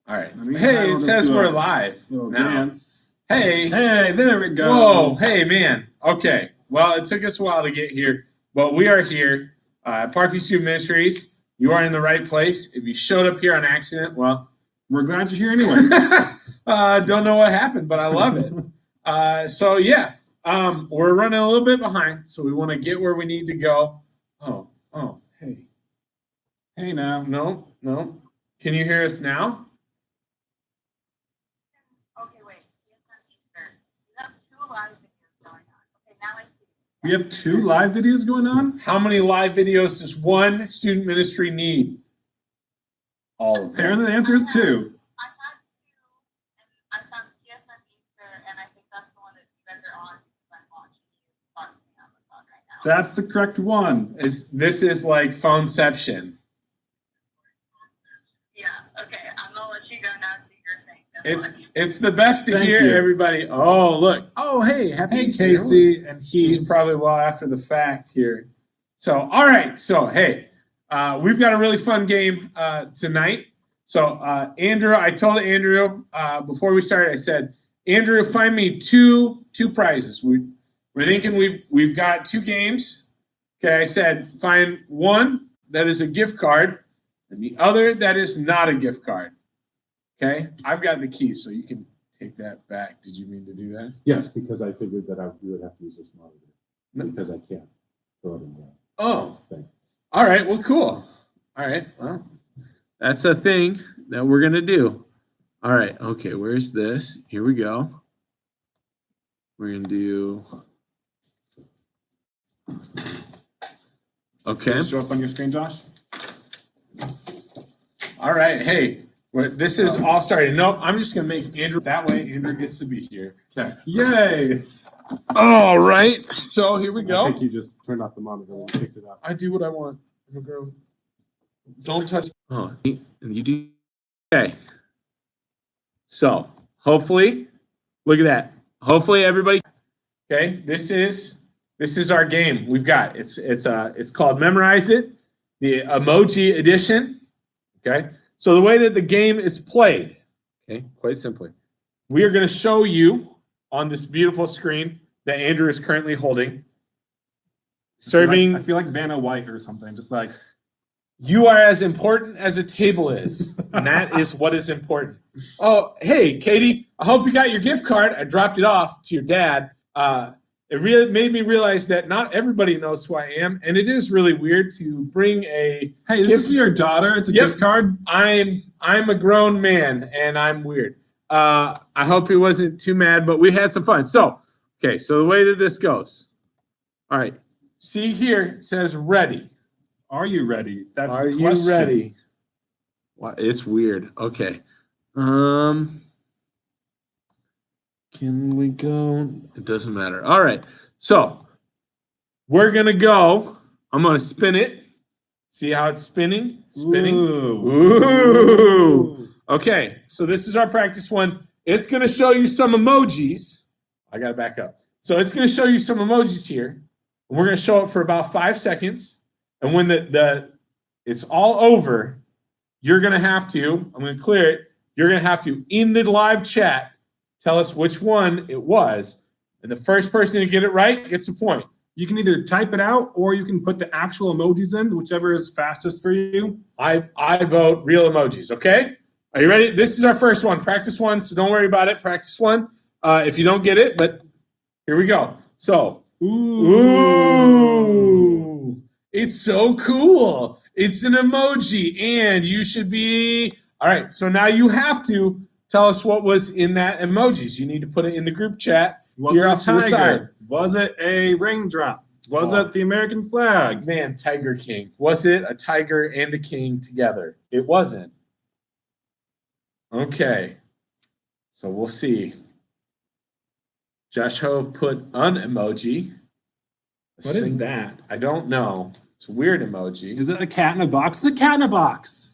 All right. I mean, Hey, I'll it just says do we're a live little now. dance. Hey. Hey, there we go. Whoa. Hey, man. Okay. Well, it took us a while to get here, but we are here. Parkview Student Ministries. You are in the right place. If you showed up here on accident, well, we're glad you're here anyways. Don't know what happened, but I love it. We're running a little bit behind, so we want to get where we need to go. Oh, hey. Hey, now. No. Can you hear us now? Okay, wait. You have two live videos going on. Okay, now I see. We have 2 live videos going on? How many live videos does one student ministry need? All of them. Apparently the answer is 2. I had 2, and I found PSM Easter, and I think that's the one that you guys are on because I'm watching you talk to me on the phone right now. That's the correct one. This is like phoneception. Yeah, okay. I'm going to let you go now and do your thing. It's the best to Thank hear you. everybody. Oh, look. Oh, hey, happy Easter. Casey and He's probably well after the fact here. So, all right. So, hey, we've got a really fun game tonight. So, Andrew, I told Andrew before we started, I said, Andrew, find me two prizes. We're thinking we've got 2 games. Okay, I said find one that is a gift card and the other that is not a gift card. Okay, I've got the key, so you can take that back. Did you mean to do that? Yes, because I figured that you would have to use this monitor because I can't throw it in there. Oh, all right. Well, cool. All right. Well, that's a thing that we're gonna do. All right. Okay. Where's this? Here we go. We're gonna do. Okay. Show up on your screen, Josh. All right. Hey, this is all starting. No, I'm just gonna make Andrew that way. Andrew gets to be here. Okay. Yay! All right. So here we go. I think you just turned off the monitor and picked it up. I do what I want. Don't touch. Oh, and you do. Okay. So hopefully, look at that. Hopefully everybody. Okay. This is our game. We've got it's called Memorize It, the emoji edition. Okay. So the way that the game is played, okay, quite simply, we are going to show you on this beautiful screen that Andrew is currently holding. Serving. I feel like Vanna White or something. Just like you are as important as a table is, and that is what is important. Oh, hey, Katie, I hope you got your gift card. I dropped it off to your dad. It really made me realize that not everybody knows who I am, and it is really weird to bring a. Hey, this is for your daughter. It's a gift card. I'm a grown man, and I'm weird. I hope he wasn't too mad, but we had some fun. So, okay, so the way that this goes. All right, see here it says ready. Are you ready? That's Are the question. you ready? Well, it's weird. Okay. Can we go? It doesn't matter. All right. So we're gonna go. I'm gonna spin it. See how it's spinning? Spinning. Ooh. Okay. So this is our practice one. It's gonna show you some emojis. I gotta back up. So it's gonna show you some emojis here. And we're gonna show it for about 5 seconds. And when it's all over, you're gonna have to. I'm gonna clear it. You're gonna have to in the live chat. Tell us which one it was, and the first person to get it right gets a point. You can either type it out or you can put the actual emojis in, whichever is fastest for you. I vote real emojis, okay? Are you ready? This is our first one. Practice one, so don't worry about it. Practice one if you don't get it, but here we go. So, ooh, it's so cool. It's an emoji, and you should be, all right, so now you have to tell us what was in that emojis. You need to put it in the group chat. Was Here it a off to the side. tiger? Was it a raindrop? Was it the American flag? Man, Tiger King. Was it a tiger and a king together? It wasn't. Okay. So we'll see. Josh Hove put an emoji. What is that? I don't know. It's a weird emoji. Is it a cat in a box? It's a cat in a box.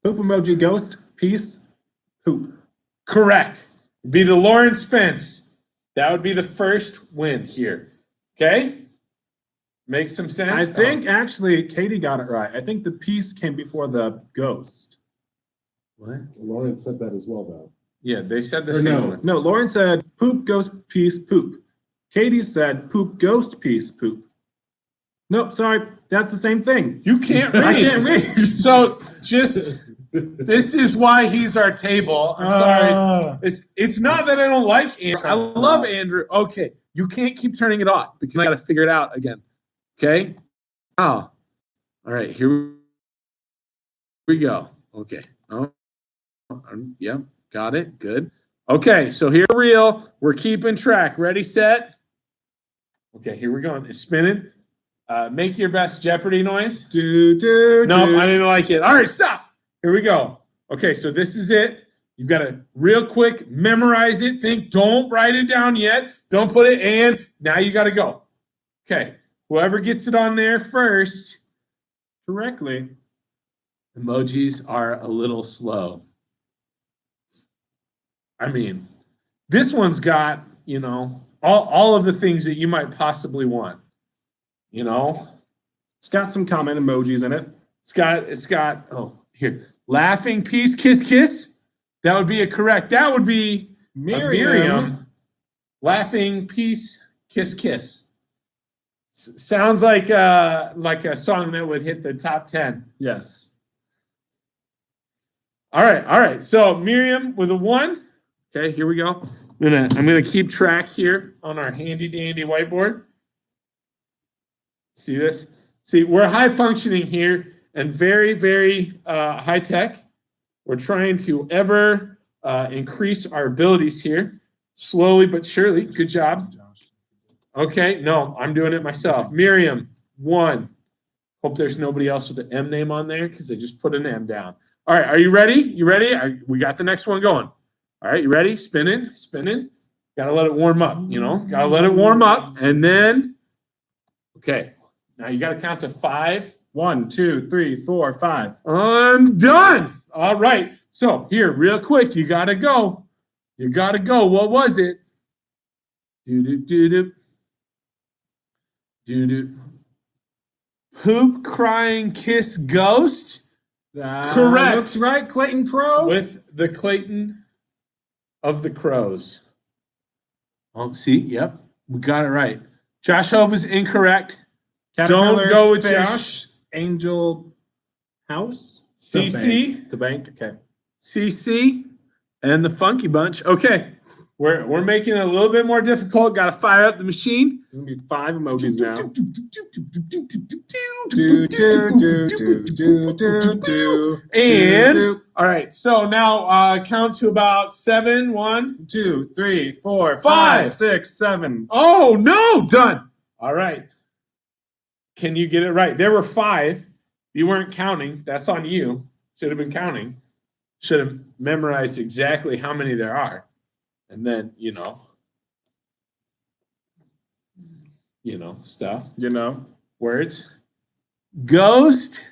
Poop emoji, ghost, peace, poop. Correct. It'd be the Lauren Spence. That would be the first win here. Okay? Make some sense? I think actually Katie got it right. I think the peace came before the ghost. What? Lauren said that as well, though. Yeah, they said the Or same no. one. No, Lauren said poop, ghost, piece, poop. Katie said poop, ghost, piece, poop. Nope, sorry. That's the same thing. You can't read. I can't read. So just this is why he's our table. I'm sorry. It's not that I don't like Andrew. I love Andrew. Okay, you can't keep turning it off because I got to figure it out again. Okay. Oh, all right. Here we go. Okay. Oh, yep. Got it. Good. Okay. So here, real. We're keeping track. Ready, set. Okay. Here we're going. It's spinning. Make your best Jeopardy noise. No, I didn't like it. All right, stop. Here we go. Okay, so this is it. You've got to real quick memorize it. Think, don't write it down yet. Don't put it in. Now you got to go. Okay, whoever gets it on there first correctly. Emojis are a little slow. I mean, this one's got, all of the things that you might possibly want. It's got some comment emojis in it. It's got, oh, here. Laughing, peace, kiss, kiss. That would be a correct. That would be Miriam. Laughing, peace, kiss, kiss. Sounds like a song that would hit the top 10. Yes. All right. So Miriam with a 1. Okay, here we go. I'm gonna keep track here on our handy dandy whiteboard. See this? See, we're high functioning here and very, very high tech. We're trying to ever increase our abilities here, slowly but surely. Good job. Okay, no, I'm doing it myself. Miriam, 1. Hope there's nobody else with the M name on there because I just put an M down. All right, are you ready? You ready? We got the next one going. All right, you ready? Spinning. Got to let it warm up, Got to let it warm up. And then, okay. Now you got to count to 5. 1, 2, 3, 4, 5. I'm done. All right. So here, real quick, you got to go. What was it? Do. Poop, crying, kiss, ghost. Correct. Looks right, Clayton Crow. With the Clayton of the Crows. Oh, see, yep, we got it right. Josh Hove is incorrect. Caterpillar, Don't go with fish, Josh. Angel House. CC. The bank. Okay. CC and the Funky Bunch. Okay, we're making it a little bit more difficult. Got to fire up the machine. There's gonna be 5 emojis now. And all right, so now count to about 7. 1, 2, 3, 4, 5, 5, 6, 7. Oh no, done. All right. Can you get it right? There were 5. You weren't counting. That's on you. Should have been counting. Should have memorized exactly how many there are. And then, stuff. Words. Ghost.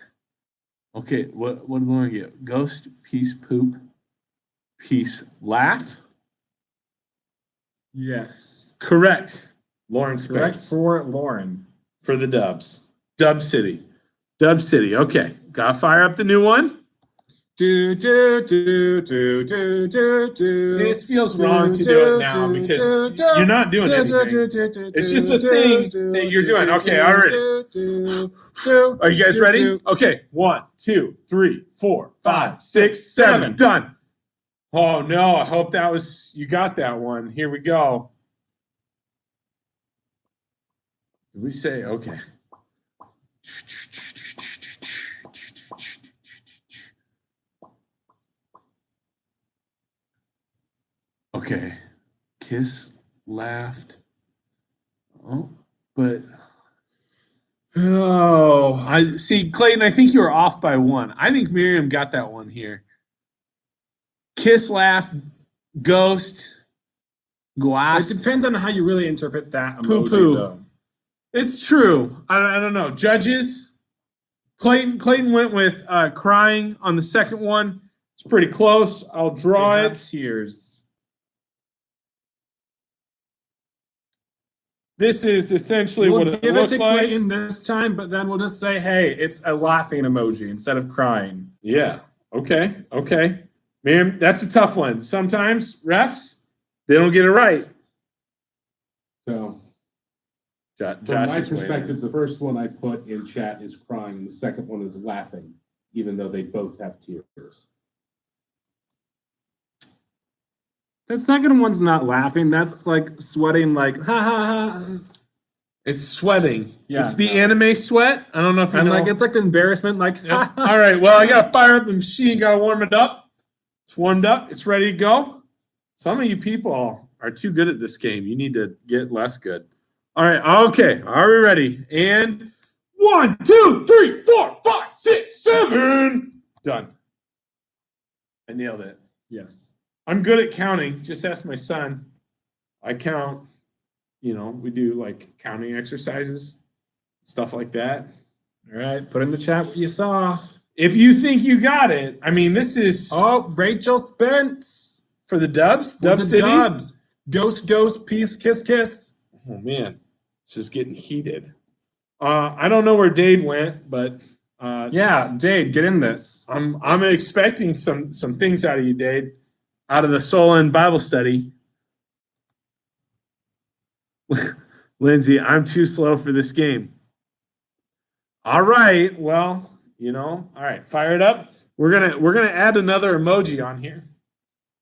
Okay, what did Lauren get? Ghost, peace, poop, peace, laugh. Yes. Correct. Lauren Correct Spence. for Lauren. For the Dubs. Dub City. Okay. Gotta fire up the new one. See, this feels wrong to do it now because you're not doing anything. It's just a thing that you're doing. Okay, all right. Are you guys ready? Okay, 1, 2, 3, 4, 5, 6, 7. Done. Oh no, I hope you got that one. Here we go. Did we say okay? Okay. Kiss, laughed. Oh, but I see, Clayton, I think you were off by 1. I think Miriam got that one here. Kiss, laugh, ghost, glass. It depends on how you really interpret that emoji, Poo-poo. though. It's true. I don't know. Judges, Clayton went with crying on the second one. It's pretty close. I'll draw it. Tears. This is essentially We'll what it give it looks to like. Clayton this time, but then we'll just say, hey, it's a laughing emoji instead of crying. Yeah. Okay. Man, that's a tough one. Sometimes refs, they don't get it right. So Josh from my is waiting. perspective, the first one I put in chat is crying, and the second one is laughing, even though they both have tears. The second one's not laughing. That's like sweating, like ha ha ha. It's sweating. Yeah, It's the no. anime sweat. I don't know if you And know. like it's like the embarrassment, like Yep. ha ha. All right. Well, I gotta fire up the machine. Gotta warm it up. It's warmed up. It's ready to go. Some of you people are too good at this game. You need to get less good. All right. Okay. Are we ready? And 1, 2, 3, 4, 5, 6, 7. Done. I nailed it. Yes. I'm good at counting. Just ask my son. I count. You know, we do like counting exercises, stuff like that. All right. Put in the chat what you saw. If you think you got it, I mean, this is Oh, Rachel Spence. for the Dubs. For Dub the City. Dubs. Ghost, ghost, peace, kiss, kiss. Oh man, this is getting heated. I don't know where Dade went, but Yeah, Jade, get in this. I'm expecting some things out of you, Dade, out of the Solon Bible study. Lindsay, I'm too slow for this game. All right, well, you know, all right, fire it up. We're gonna add another emoji on here.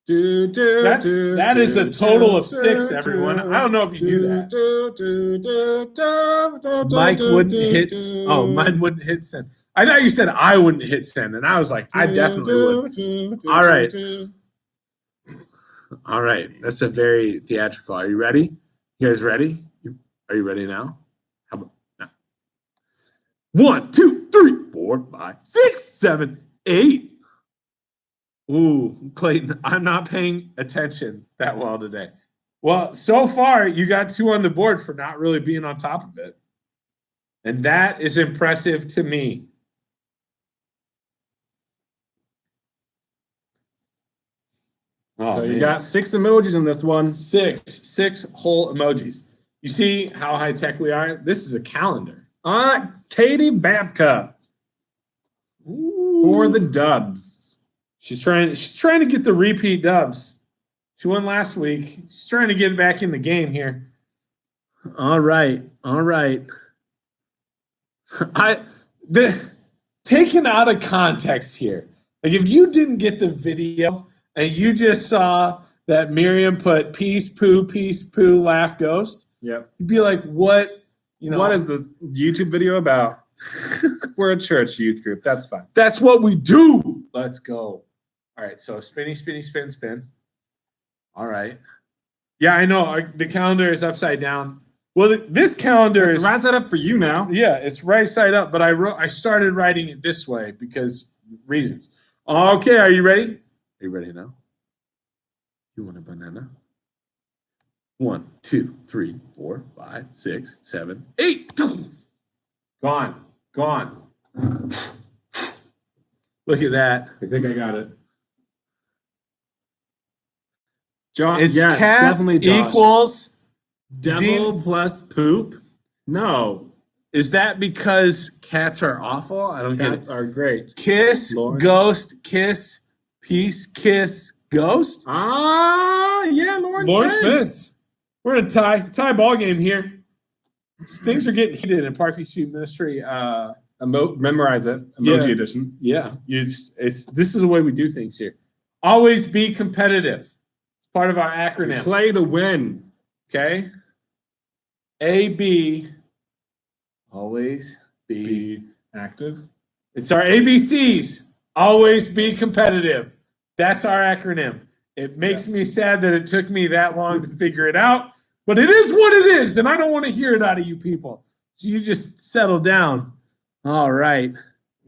That is a total of 6, everyone. I don't know if you knew that. Mike wouldn't hit. Oh, mine wouldn't hit send. I thought you said I wouldn't hit send, and I was like, I definitely would. All right. All right. That's a very theatrical. Are you ready? You guys ready? Are you ready now? How about now? 1, 2, 3, 4, 5, 6, 7, 8. Ooh, Clayton, I'm not paying attention that well today. Well, so far, you got 2 on the board for not really being on top of it. And that is impressive to me. Oh, So you man. got 6 emojis in this one. 6 whole emojis. You see how high tech we are? This is a calendar. Katie Babka for the Dubs. She's trying to get the repeat Dubs. She won last week. She's trying to get back in the game here. All right. Taken out of context here. Like if you didn't get the video and you just saw that Miriam put peace, poo, laugh, ghost, Yep. you'd be like, what? You know, What is this YouTube video about? We're a church youth group. That's fine. That's what we do. Let's go. All right, so spinny, spin. All right. Yeah, I know. The calendar is upside down. Well, this calendar It's is right side up for you now. yeah, it's right side up, but I started writing it this way because reasons. Okay, are you ready? Are you ready now? You want a banana? 1, 2, 3, 4, 5, 6, 7, 8. Gone. Look at that. I think I got it. John, It's yes, cat definitely Josh. equals devil plus poop. No, Is that because cats are awful? I don't cats get are great. it. Kiss, Lord. ghost, kiss, peace, kiss, ghost. Yeah, Lawrence Lawrence Spence. Spence. We're in a tie ball game here. Things are getting heated in Parkview Student Ministry. Memorize it. Emoji edition. Yeah, it's this is the way we do things here. Always be competitive. It's part of our acronym. Play to win. Okay. AB. Always be. Be active. It's our ABCs. Always be competitive. That's our acronym. It makes me sad that it took me that long to figure it out, but it is what it is, and I don't want to hear it out of you people. So you just settle down. All right,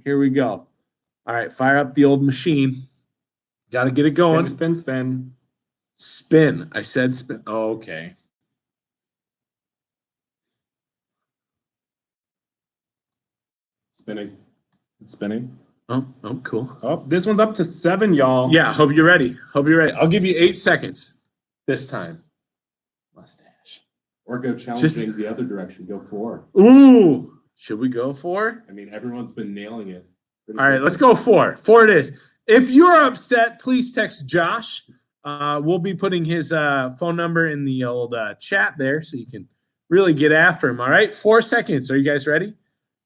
here we go. All right, fire up the old machine. Got to get it going. Spin. Spin. I said spin. Oh, okay. Spinning. It's spinning. Oh, cool. Oh, this one's up to 7, y'all. Yeah, hope you're ready. I'll give you 8 seconds this time. Mustache. Or go challenging the other direction. Go 4. Ooh, should we go 4? I mean, everyone's been nailing it. All right, let's go 4. 4 it is. if you're upset, please text Josh. We'll be putting his phone number in the old chat there so you can really get after him. All right. 4 seconds. Are you guys ready?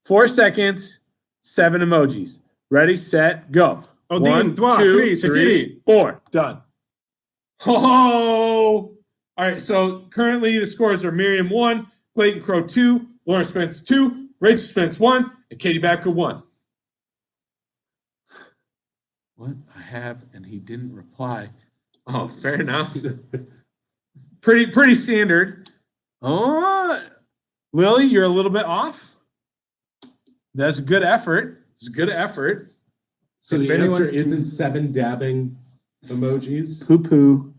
4 seconds, 7 emojis. Ready, set, go. Odin, 1, Dwa, 2, Tri, 3, 4. Done. Oh, all right. So currently the scores are Miriam 1, Clayton Crow 2, Lauren Spence 2, Rachel Spence 1, and Katie Babka 1. What? I have, and he didn't reply. Oh, fair enough. Pretty standard. Oh, Lily, you're a little bit off. That's a good effort. It's a good effort. So If the anyone answer can- isn't 7 dabbing emojis. Poo poo,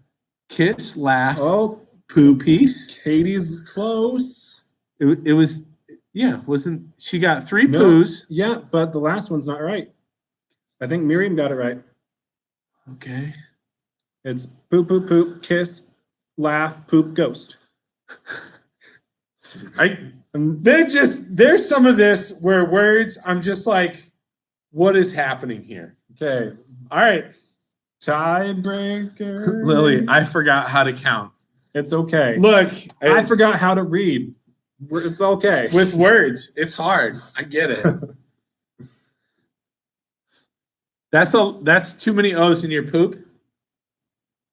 kiss, laugh, Oh, poo piece. Katie's close. It was, yeah, wasn't she got 3 No. poos? Yeah, but the last one's not right. I think Miriam got it right. Okay. It's poop, poop, poop, kiss, laugh, poop, ghost. There's some of this where words, I'm just like, what is happening here? Okay. All right. Tiebreaker. Lily, I forgot how to count. It's okay. Look, I forgot how to read. It's okay. with words, it's hard. I get it. That's too many O's in your poop.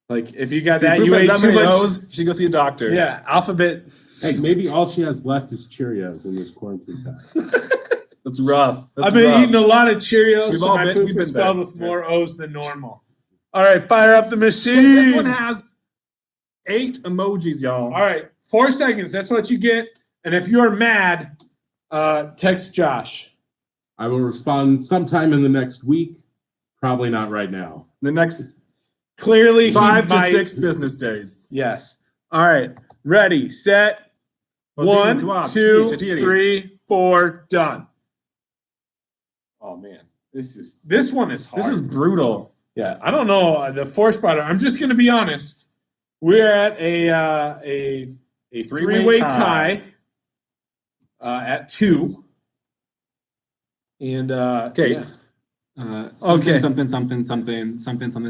Like if you got that, Poop you has ate that too many much. O's, she go see a doctor. Yeah, alphabet. Hey, maybe all she has left is Cheerios in this quarantine time. That's rough. That's I've been rough. eating a lot of Cheerios, We've so all my been- poop we've is been there. spelled with more O's than normal. All right, fire up the This machine. one has 8 emojis, y'all. All right, 4 seconds. That's what you get. And if you're mad, text Josh. I will respond sometime in the next week. Probably not right now. The next Clearly, 5 he to might- 6 business days. Yes. All right. Ready, set. Odin, 1, Dwa, 2, Tri, Chatiri. 3, 4. Done. Oh man, this one is hard. This is brutal. Yeah, I don't know the 4 spotter. I'm just going to be honest. We're at a three-way tie at 2. And Okay. yeah. Something, Okay.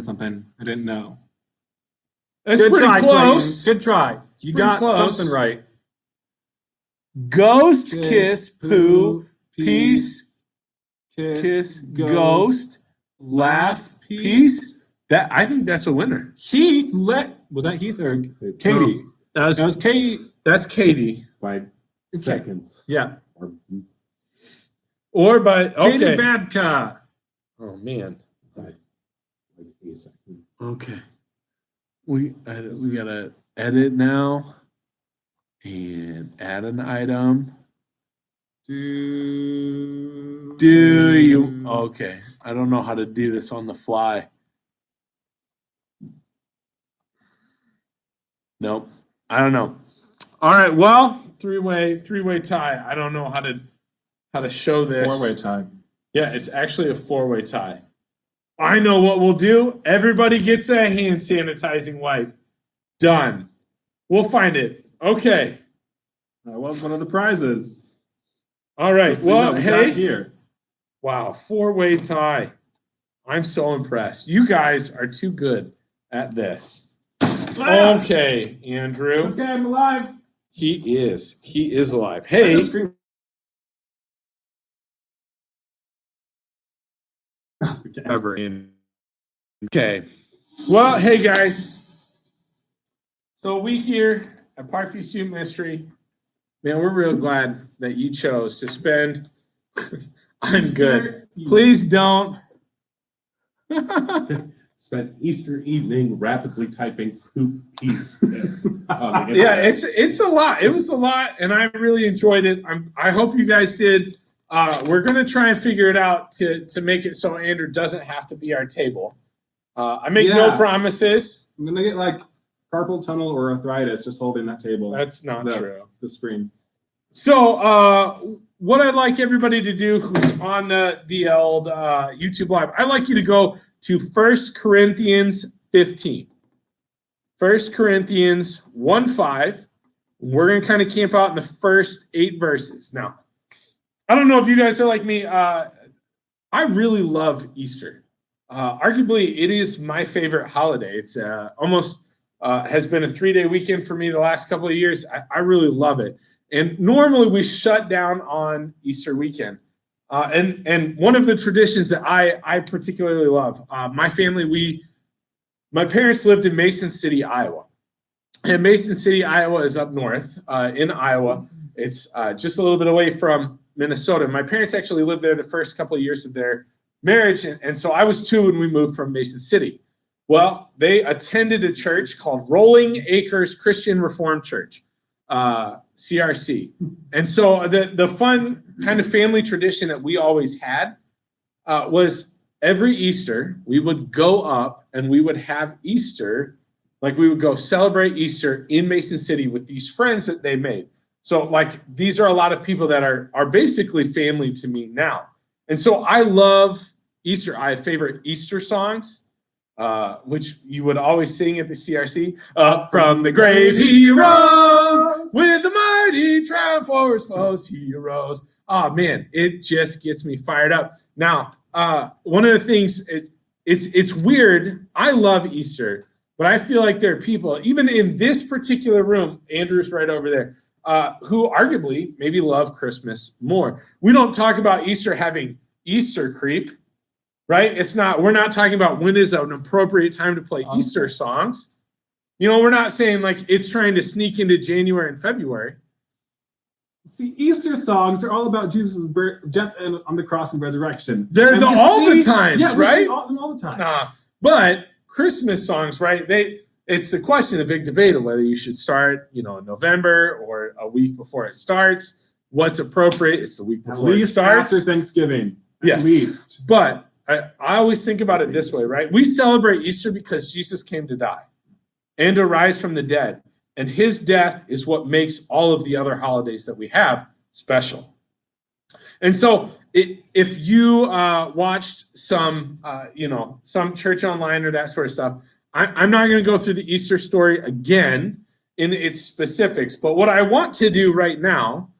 something. I didn't know. It's Good pretty try, close. Clayton. Good try. You Pretty got close. something right. Ghost, kiss, poo, peace, kiss, ghost, laugh, peace. That I think that's a winner. Heath was that Heath or Katie? That was Katie. That's Katie. By seconds. Yeah. Or by Katie okay. Babka. Oh man. Like a second. Okay. We gotta edit now and add an item. Do you okay? I don't know how to do this on the fly. Nope. I don't know. All right. Well, three-way tie. I don't know how to show this. 4-way tie. Yeah, it's actually a 4-way tie. I know what we'll do. Everybody gets a hand sanitizing wipe. Done. We'll find it. Okay. That was one of the prizes. All right. Just so you Well, know, we got hey. here. Wow, 4-way tie. I'm so impressed. You guys are too good at this. Okay, Andrew. Okay, I'm alive. He is alive. Hey, ever in. Okay. Well, hey guys. So we here at Parkview Student Ministry, man, we're real glad that you chose to spend. I'm good. Please don't. Spent Easter evening rapidly typing poop piece. Yeah, it's a lot. It was a lot, and I really enjoyed it. I hope you guys did. We're gonna try and figure it out to make it so Andrew doesn't have to be our table. I make no Yeah. promises. I'm gonna get like carpal tunnel or arthritis just holding that table. That's not No. true. The screen. So, what I'd like everybody to do who's on the old YouTube Live, I'd like you to go to 1 Corinthians 15. 1 Corinthians 1:5. We're going to kind of camp out in the first 8 verses. Now, I don't know if you guys are like me. I really love Easter. Arguably, it is my favorite holiday. It's almost has been a 3-day weekend for me the last couple of years. I really love it. And normally we shut down on Easter weekend. And one of the traditions that I particularly love, my parents lived in Mason City, Iowa. And Mason City, Iowa is up north in Iowa. It's just a little bit away from Minnesota. My parents actually lived there the first couple of years of their marriage. And so I was 2 when we moved from Mason City. Well, they attended a church called Rolling Acres Christian Reformed Church, CRC. And so the fun kind of family tradition that we always had was every Easter, we would go up and we would have Easter, like we would go celebrate Easter in Mason City with these friends that they made. So like these are a lot of people that are basically family to me now. And so I love Easter. I have favorite Easter songs, which you would always sing at the CRC. Up from the grave he rose, with the mighty triumph over his foes he arose. Oh man, it just gets me fired up. Now, one of the things, it's weird. I love Easter, but I feel like there are people, even in this particular room, Andrew's right over there, who arguably maybe love Christmas more. We don't talk about Easter having Easter creep, right? We're not talking about when is an appropriate time to play Easter songs. You know, we're not saying like it's trying to sneak into January and February. See, Easter songs are all about Jesus' death on the cross and resurrection. They're all the times, right? All the time. But Christmas songs, right? It's the question, the big debate of whether you should start, in November or a week before it starts. What's appropriate? It's the week before it starts. After Thanksgiving. Yes. At least. But I always think about it this way, right? We celebrate Easter because Jesus came to die and to rise from the dead. And his death is what makes all of the other holidays that we have special. And so if you watched some church online or that sort of stuff, I'm not going to go through the Easter story again in its specifics. But what I want to do right now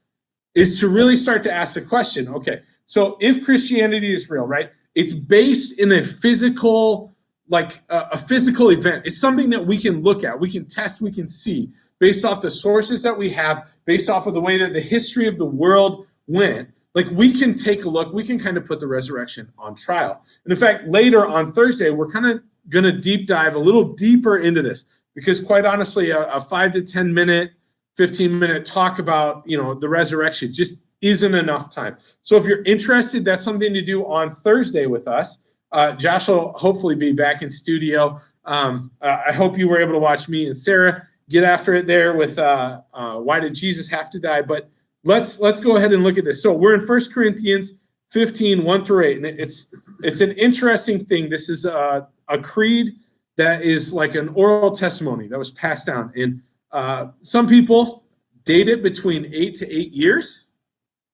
is to really start to ask the question, okay, so if Christianity is real, right, it's based in a physical event. It's something that we can look at, we can test, we can see based off the sources that we have, based off of the way that the history of the world went. Like we can take a look, we can kind of put the resurrection on trial. And in fact, later on Thursday, we're kind of going to deep dive a little deeper into this because quite honestly, a 5 to 10 minute, 15-minute talk about, the resurrection just isn't enough time. So if you're interested, that's something to do on Thursday with us. Josh will hopefully be back in studio. I hope you were able to watch me and Sarah get after it there with why did Jesus have to die? But let's go ahead and look at this. So we're in 1 Corinthians 15, 1-8, and it's an interesting thing. This is a creed that is like an oral testimony that was passed down. And some people date it between 8 to 8 years,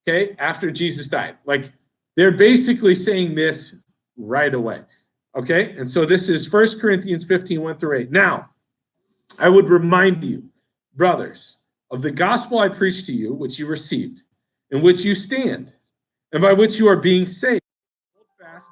okay, after Jesus died. Like they're basically saying this right away. Okay, and so this is 1 Corinthians 15, 1-8. Now, I would remind you, brothers, of the gospel I preached to you, which you received, in which you stand, and by which you are being saved. Hold fast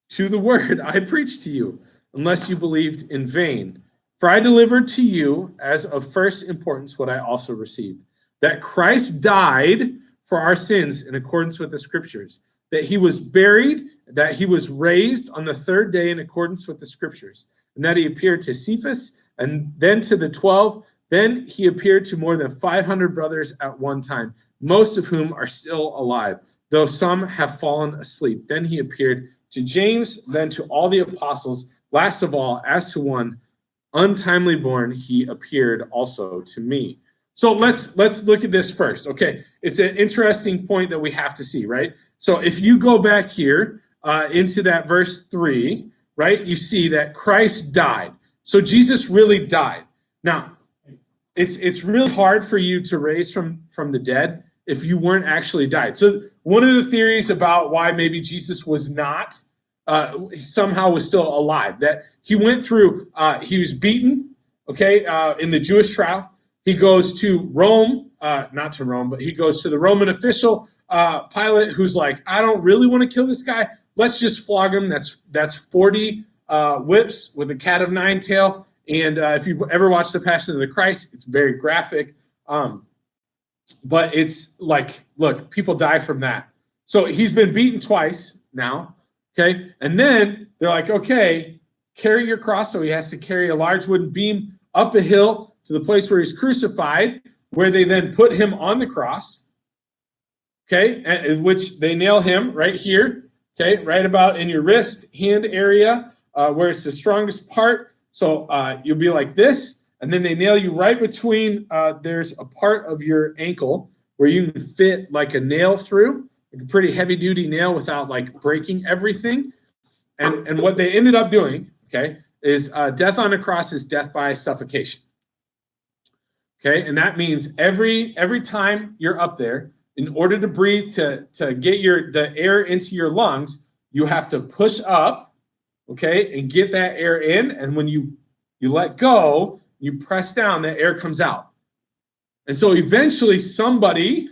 to the word I preached to you, unless you believed in vain. For I delivered to you as of first importance what I also received, that Christ died for our sins in accordance with the scriptures, that he was buried, that he was raised on the third day in accordance with the scriptures, and that he appeared to Cephas and then to the 12. Then he appeared to more than 500 brothers at one time, most of whom are still alive, though some have fallen asleep. Then he appeared to James, then to all the apostles. Last of all, as to one untimely born, he appeared also to me. So let's look at this first. Okay, it's an interesting point that we have to see, right? So if you go back here into that verse 3, right, you see that Christ died. So Jesus really died. Now, it's really hard for you to raise from the dead if you weren't actually died. So one of the theories about why maybe Jesus was not somehow was still alive, that he went through, he was beaten, okay, in the Jewish trial. He goes to Rome, but he goes to the Roman official, Pilate, who's like, I don't really want to kill this guy, let's just flog him. That's 40 whips with a cat of nine tail. And if you've ever watched The Passion of the Christ, it's very graphic. But it's like, look, people die from that. So he's been beaten twice now, okay? And then they're like, okay, carry your cross. So he has to carry a large wooden beam up a hill to the place where he's crucified, where they then put him on the cross, okay? And which they nail him right here, okay? Right about in your wrist, hand area, where it's the strongest part. So you'll be like this. And then they nail you right between, there's a part of your ankle where you can fit like a nail through, like a pretty heavy duty nail without like breaking everything. And what they ended up doing, okay, is death on a cross is death by suffocation. Okay, and that means every time you're up there, in order to breathe, to get the air into your lungs, you have to push up, okay, and get that air in. And when you let go, you press down, that air comes out. And so eventually somebody,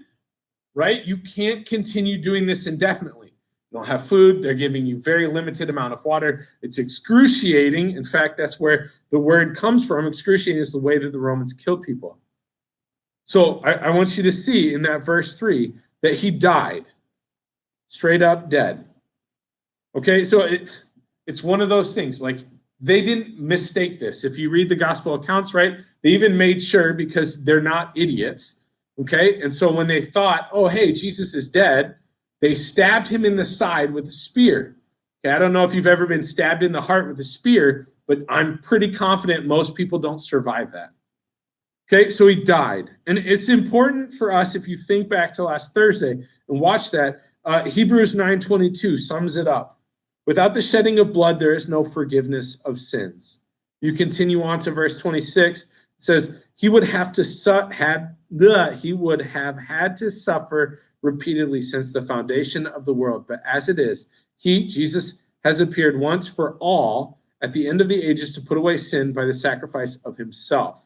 right, you can't continue doing this indefinitely. You don't have food. They're giving you very limited amount of water. It's excruciating. In fact, that's where the word comes from. Excruciating is the way that the Romans killed people. So I want you to see in that verse 3 that he died, straight up dead. Okay, so it's one of those things, like, they didn't mistake this. If you read the gospel accounts, right, they even made sure, because they're not idiots, okay? And so when they thought, oh, hey, Jesus is dead, they stabbed him in the side with a spear. Okay, I don't know if you've ever been stabbed in the heart with a spear, but I'm pretty confident most people don't survive that. Okay, so he died. And it's important for us, if you think back to last Thursday and watch that, Hebrews 9:22 sums it up. Without the shedding of blood, there is no forgiveness of sins. You continue on to verse 26. It says, he would have had to suffer repeatedly since the foundation of the world. But as it is, Jesus, has appeared once for all at the end of the ages to put away sin by the sacrifice of himself.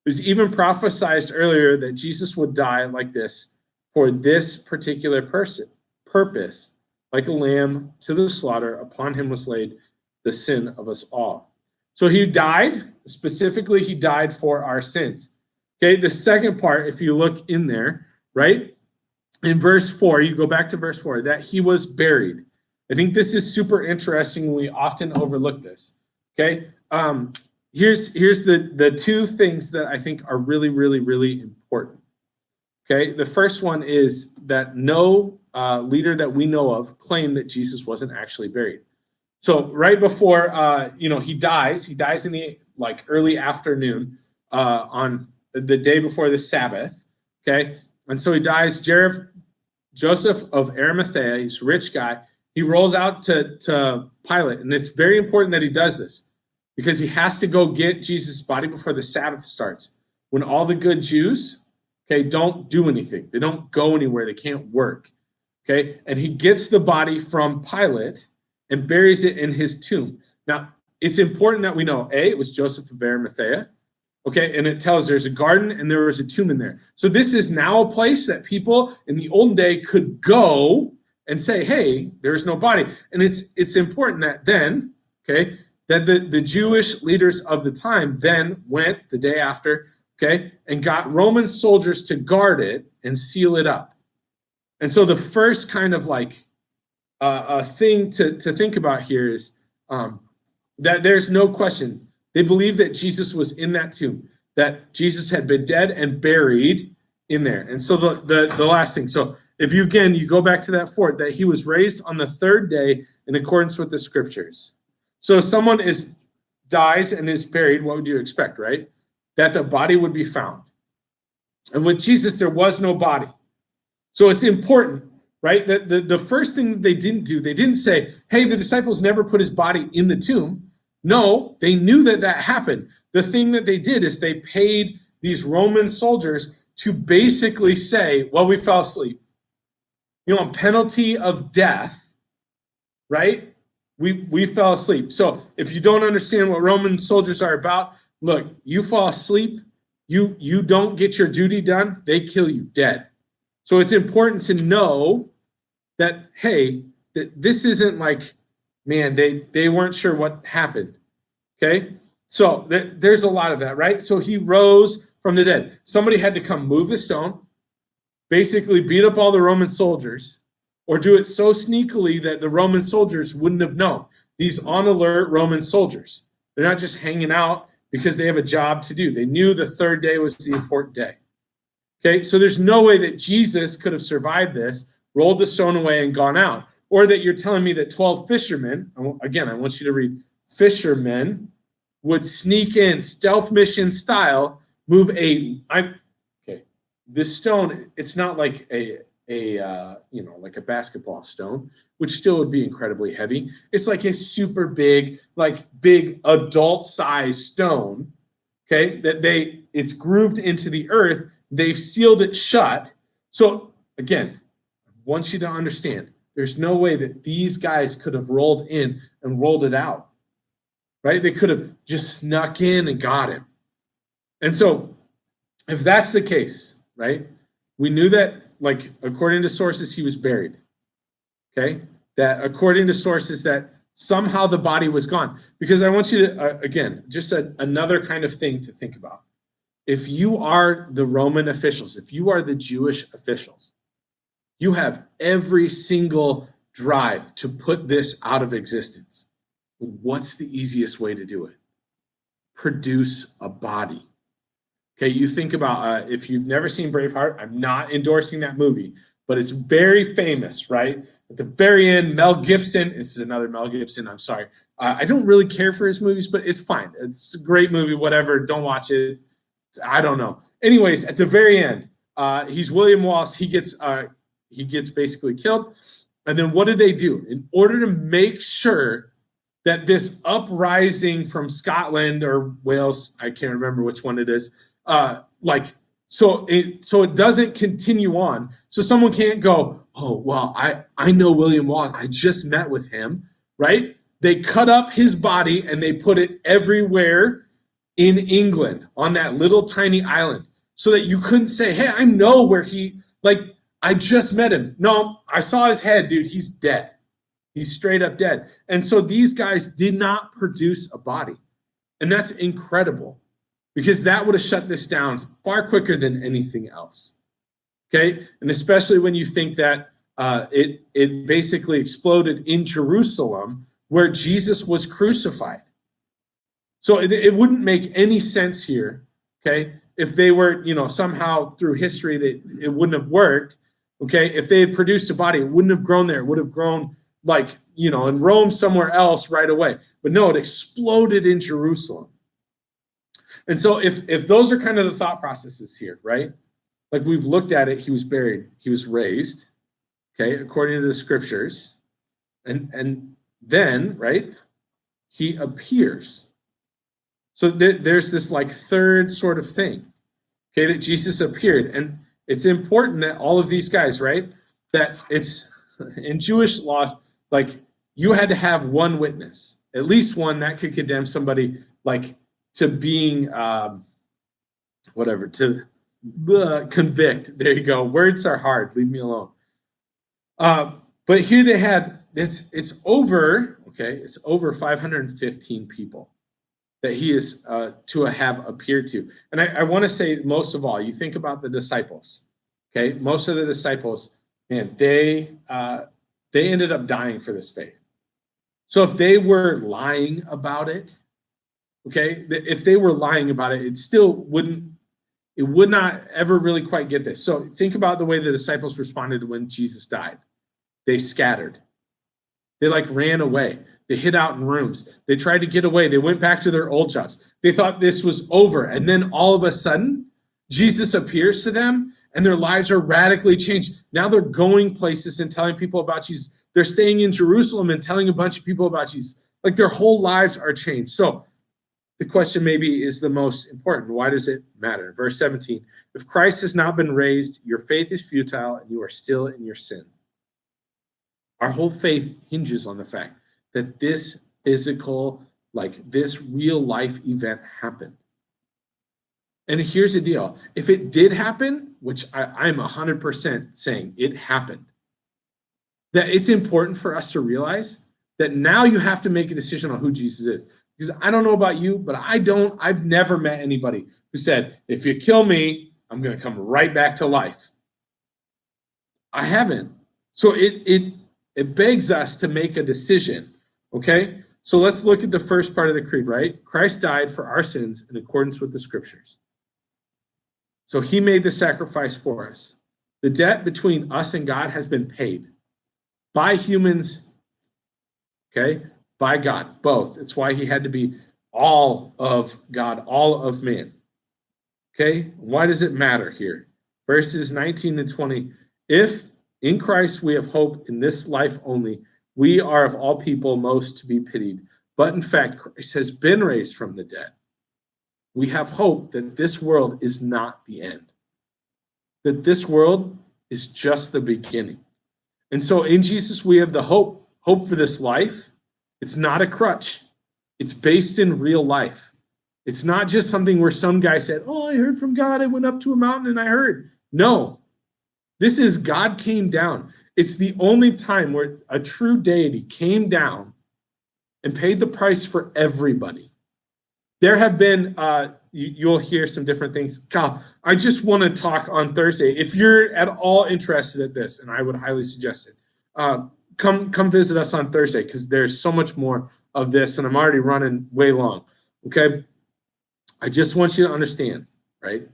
It was even prophesied earlier that Jesus would die like this for this particular purpose. Like a lamb to the slaughter, upon him was laid the sin of us all. So he died, specifically, he died for our sins. Okay, the second part, if you look in there, right, in verse 4, you go back to verse 4, that he was buried. I think this is super interesting. We often overlook this. Okay, here's the two things that I think are really, really, really important. Okay, the first one is that no leader that we know of claimed that Jesus wasn't actually buried. So right before he dies in the early afternoon on the day before the Sabbath. Okay, and so he dies. Joseph of Arimathea, he's a rich guy. He rolls out to Pilate, and it's very important that he does this because he has to go get Jesus' body before the Sabbath starts. When all the good Jews, okay, don't do anything. They don't go anywhere. They can't work. Okay, and he gets the body from Pilate and buries it in his tomb. Now, it's important that we know, it was Joseph of Arimathea, okay, and it tells there's a garden and there was a tomb in there. So this is now a place that people in the olden day could go and say, hey, there is no body. And it's important that then, okay, that the Jewish leaders of the time then went the day after, okay, and got Roman soldiers to guard it and seal it up. And so the first kind of a thing to think about here is that there's no question. They believe that Jesus was in that tomb, that Jesus had been dead and buried in there. And so the last thing, so if you go back to that fort, that he was raised on the third day in accordance with the scriptures. So if someone dies and is buried, what would you expect, right? That the body would be found. And with Jesus, there was no body. So it's important, right? That the first thing that they didn't do, they didn't say, hey, the disciples never put his body in the tomb. No, they knew that happened. The thing that they did is they paid these Roman soldiers to basically say, well, we fell asleep. On penalty of death, right? We fell asleep. So if you don't understand what Roman soldiers are about, look, you fall asleep, you don't get your duty done, they kill you dead. So it's important to know that, hey, This isn't like, man, they weren't sure what happened. Okay, so there's a lot of that, right? So he rose from the dead. Somebody had to come move the stone, basically beat up all the Roman soldiers, or do it so sneakily that the Roman soldiers wouldn't have known. These on alert Roman soldiers, they're not just hanging out because they have a job to do. They knew the third day was the important day. Okay, so there's no way that Jesus could have survived this, rolled the stone away, and gone out. Or that you're telling me that 12 fishermen, again, I want you to read, fishermen would sneak in stealth mission style, move this stone, it's not like like a basketball stone, which still would be incredibly heavy. It's like a super big, like big adult size stone, okay, it's grooved into the earth. They've sealed it shut. So again, I want you to understand, there's no way that these guys could have rolled in and rolled it out, right? They could have just snuck in and got him. And so if that's the case, right, we knew that, like, according to sources, he was buried, okay? That according to sources that somehow the body was gone. Because I want you to, again, just another kind of thing to think about. If you are the Roman officials, if you are the Jewish officials, you have every single drive to put this out of existence. What's the easiest way to do it? Produce a body. Okay, you think about, if you've never seen Braveheart, I'm not endorsing that movie, but it's very famous, right? At the very end, Mel Gibson, this is another Mel Gibson, I'm sorry. I don't really care for his movies, but it's fine. It's a great movie, whatever, don't watch it. I don't know. Anyways, at the very end, he's William Wallace, he gets basically killed. And then what do they do? In order to make sure that this uprising from Scotland or Wales, I can't remember which one it is, so it doesn't continue on. So someone can't go, oh, well, I know William Wallace. I just met with him, right? They cut up his body and they put it everywhere in England on that little tiny island so that you couldn't say, hey, I know where I just met him. No, I saw his head, dude. He's dead. He's straight up dead. And so these guys did not produce a body. And that's incredible, because that would have shut this down far quicker than anything else. Okay? And especially when you think that it basically exploded in Jerusalem where Jesus was crucified. So it wouldn't make any sense here, okay, if they were, somehow through history that it wouldn't have worked, okay? If they had produced a body, it wouldn't have grown there. It would have grown in Rome somewhere else right away. But no, it exploded in Jerusalem. And so if those are kind of the thought processes here, right? Like we've looked at it, he was buried, he was raised, okay, according to the scriptures. And then, right, he appears. So there's this third sort of thing, okay, that Jesus appeared. And it's important that all of these guys, right, that it's in Jewish laws, you had to have one witness, at least one that could condemn somebody to being convict. There you go. Words are hard. Leave me alone. But here they had it's over 515 people that he is to have appeared to. And I want to say, most of all, you think about the disciples. Okay, most of the disciples, man, they ended up dying for this faith. So if they were lying about it, okay, if they were lying about it, it would not ever really quite get this. So think about the way the disciples responded when Jesus died. They scattered. They ran away. They hid out in rooms. They tried to get away. They went back to their old jobs. They thought this was over. And then all of a sudden, Jesus appears to them and their lives are radically changed. Now they're going places and telling people about Jesus. They're staying in Jerusalem and telling a bunch of people about Jesus. Their whole lives are changed. So the question maybe is the most important. Why does it matter? Verse 17, if Christ has not been raised, your faith is futile and you are still in your sin. Our whole faith hinges on the fact that this physical, this real life event happened. And here's the deal. If it did happen, which I'm 100% saying it happened, that it's important for us to realize that now you have to make a decision on who Jesus is. Because I don't know about you, but I've never met anybody who said, if you kill me, I'm going to come right back to life. I haven't. So it begs us to make a decision, okay? So let's look at the first part of the creed, right? Christ died for our sins in accordance with the scriptures. So he made the sacrifice for us. The debt between us and God has been paid by humans, okay? By God, both. It's why he had to be all of God, all of man. Okay? Why does it matter here? Verses 19 and 20. If in Christ we have hope in this life only, we are of all people most to be pitied. But in fact, Christ has been raised from the dead. We have hope that this world is not the end, that this world is just the beginning. And so in Jesus, we have the hope for this life. It's not a crutch. It's based in real life. It's not just something where some guy said, oh, I heard from God. I went up to a mountain and I heard. No, this is God came down. It's the only time where a true deity came down and paid the price for everybody. There have been, you'll hear some different things. God, I just want to talk on Thursday. If you're at all interested in this, and I would highly suggest it, come visit us on Thursday because there's so much more of this, and I'm already running way long, okay? I just want you to understand, right,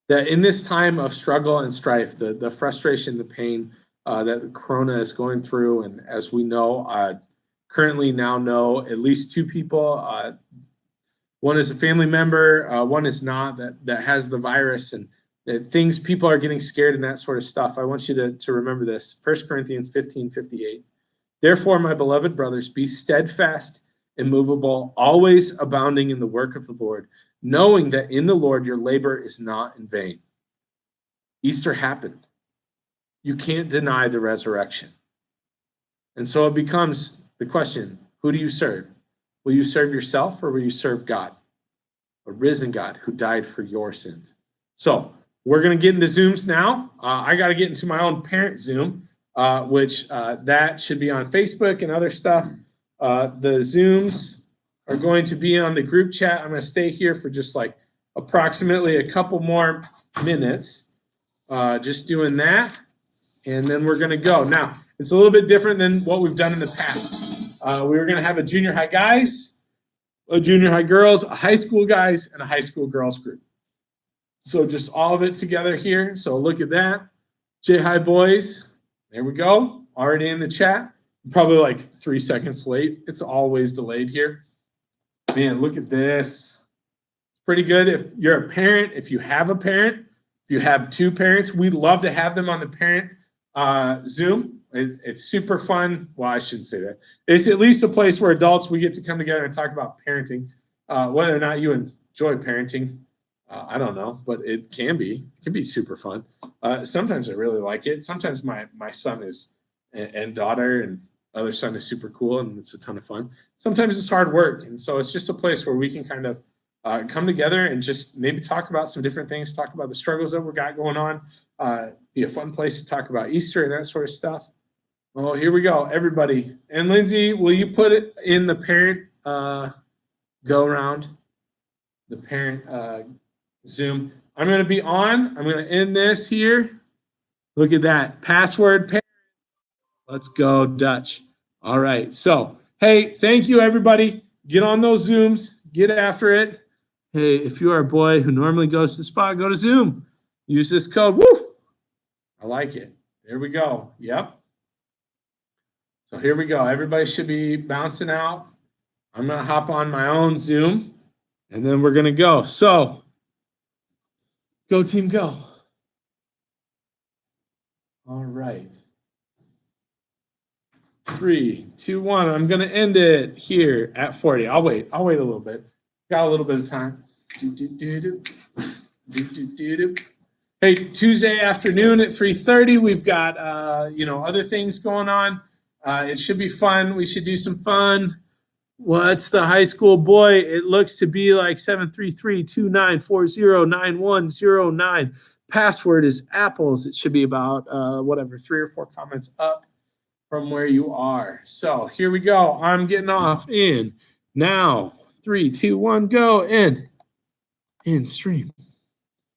that in this time of struggle and strife, the frustration, the pain that Corona is going through, and as we know, currently now know at least two people, one is a family member, one is not, that has the virus, and that people are getting scared and that sort of stuff. I want you to remember this. 1 Corinthians 15:58. Therefore, my beloved brothers, be steadfast, immovable, always abounding in the work of the Lord, knowing that in the Lord your labor is not in vain. Easter happened. You can't deny the resurrection. And so it becomes the question, who do you serve? Will you serve yourself or will you serve God? A risen God who died for your sins. So we're going to get into Zooms now. I got to get into my own parent Zoom, which that should be on Facebook and other stuff. The Zooms are going to be on the group chat. I'm going to stay here for just like approximately a couple more minutes, just doing that. And then we're going to go. Now, it's a little bit different than what we've done in the past. We were going to have a junior high guys, a junior high girls, a high school guys, and a high school girls group. So just all of it together here. So look at that. J-High boys. There we go. Already in the chat. Probably like 3 seconds late. It's always delayed here. Man, look at this. Pretty good. If you're a parent, if you have a parent, if you have two parents, we'd love to have them on the parent Zoom. It's super fun. Well, I shouldn't say that. It's at least a place where adults, we get to come together and talk about parenting. Whether or not you enjoy parenting, I don't know, but it can be. It can be super fun. Sometimes I really like it. Sometimes my son is and daughter and other son is super cool and it's a ton of fun. Sometimes it's hard work. And so it's just a place where we can kind of come together and just maybe talk about some different things, talk about the struggles that we got going on. Be a fun place to talk about Easter and that sort of stuff. Oh, here we go, everybody. And Lindsay, will you put it in the parent go around? The parent Zoom. I'm going to be on. I'm going to end this here. Look at that. Password parent. Let's go, Dutch. All right. So, hey, thank you, everybody. Get on those Zooms. Get after it. Hey, if you are a boy who normally goes to the spa, go to Zoom. Use this code. Woo! I like it. There we go. Yep. So here we go. Everybody should be bouncing out. I'm going to hop on my own Zoom, and then we're going to go. So, go team, go. All right. 3, 2, 1. I'm going to end it here at 40. I'll wait a little bit. Got a little bit of time. Hey, Tuesday afternoon at 3:30, we've got other things going on. It should be fun. We should do some fun. What's the high school boy? It looks to be like 733-2940-9109. password is apples, it should be about whatever, 3 or 4 comments up from where you are. So here we go. I'm getting off in now. 3, 2, 1, go. And in stream.